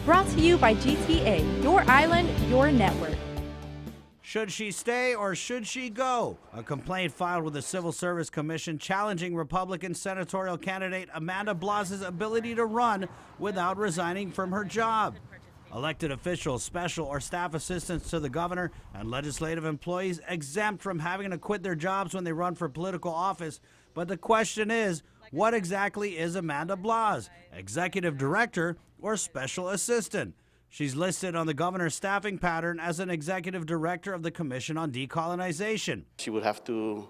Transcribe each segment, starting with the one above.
Brought to you by GTA, your island, your network. Should she stay or should she go? A complaint filed with the Civil Service Commission challenging Republican senatorial candidate Amanda Blas' ability to run without resigning from her job. Elected officials, special or staff assistants to the governor, and legislative employees exempt from having to quit their jobs when they run for political office. But the question is, what exactly is Amanda Blas? Executive director or special assistant? She's listed on the governor's staffing pattern as an executive director of the Commission on Decolonization. She would have to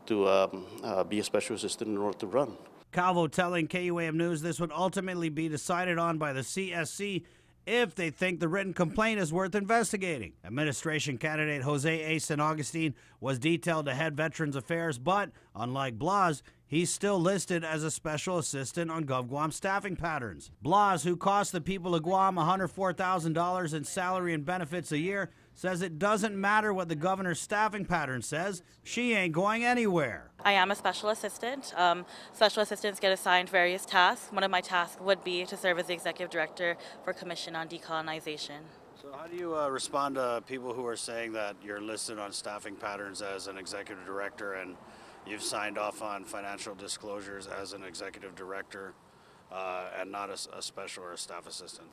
be a special assistant in order to run. Calvo telling KUAM News this would ultimately be decided on by the CSC if they think the written complaint is worth investigating. Administration candidate Jose A. San Augustine was detailed to head Veterans Affairs, but unlike Blas, he's still listed as a special assistant on GovGuam staffing patterns. Blas, who cost the people of Guam $104,000 in salary and benefits a year, says it doesn't matter what the governor's staffing pattern says. She ain't going anywhere. I am a special assistant. Special assistants get assigned various tasks. One of my tasks would be to serve as the executive director for Commission on Decolonization. So how do you respond to people who are saying that you're listed on staffing patterns as an executive director and you've signed off on financial disclosures as an executive director and not a special or a staff assistant?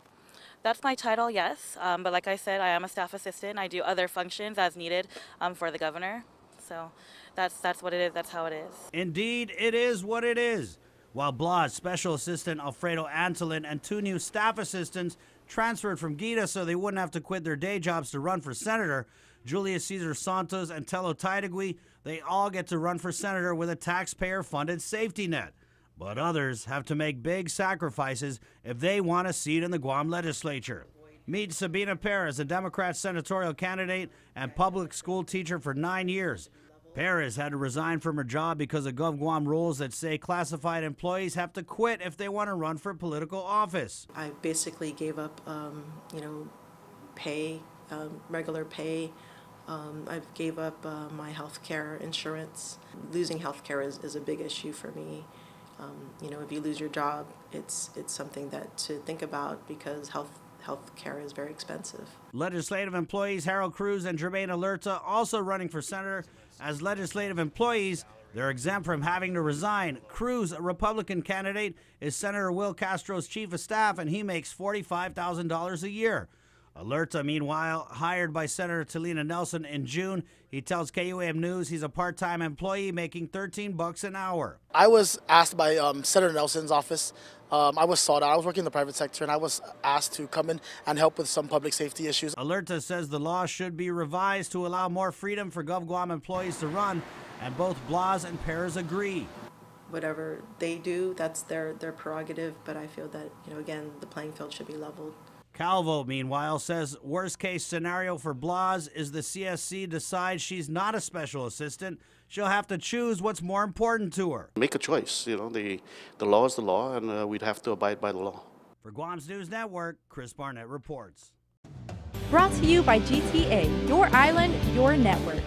That's my title, yes. But like I said, I am a staff assistant. I do other functions as needed for the governor. So that's what it is. That's how it is. Indeed, it is what it is. While Blas, Special Assistant Alfredo Antolin, and two new staff assistants transferred from GITA so they wouldn't have to quit their day jobs to run for senator, Julius Cesar Santos and Tello Taidagui, they all get to run for senator with a taxpayer-funded safety net. But others have to make big sacrifices if they want a seat in the Guam legislature. Meet Sabina Perez, a Democrat senatorial candidate and public school teacher for 9 years. Perez had to resign from her job because of GovGuam rules that say classified employees have to quit if they want to run for political office. I basically gave up, pay, regular pay. I gave up my health care insurance. Losing health care is a big issue for me. If you lose your job, it's something that to think about because health care is very expensive. Legislative employees Harold Cruz and Jermaine Alerta also running for senator. As legislative employees, they're exempt from having to resign. Cruz, a Republican candidate, is Senator Will Castro's chief of staff, and he makes $45,000 a year. Alerta, meanwhile, hired by Senator Talina Nelson in June. He tells KUAM News he's a part-time employee making $13 an hour. I was asked by Senator Nelson's office. I was sought out. I was working in the private sector, and I was asked to come in and help with some public safety issues. Alerta says the law should be revised to allow more freedom for GovGuam employees to run, and both Blas and Perez agree. Whatever they do, that's their prerogative, but I feel that, again, the playing field should be leveled. Calvo, meanwhile, says worst-case scenario for Blas is the CSC decides she's not a special assistant. She'll have to choose what's more important to her. Make a choice. The law is the law, and we'd have to abide by the law. For Guam's News Network, Chris Barnett reports. Brought to you by GTA, your island, your network.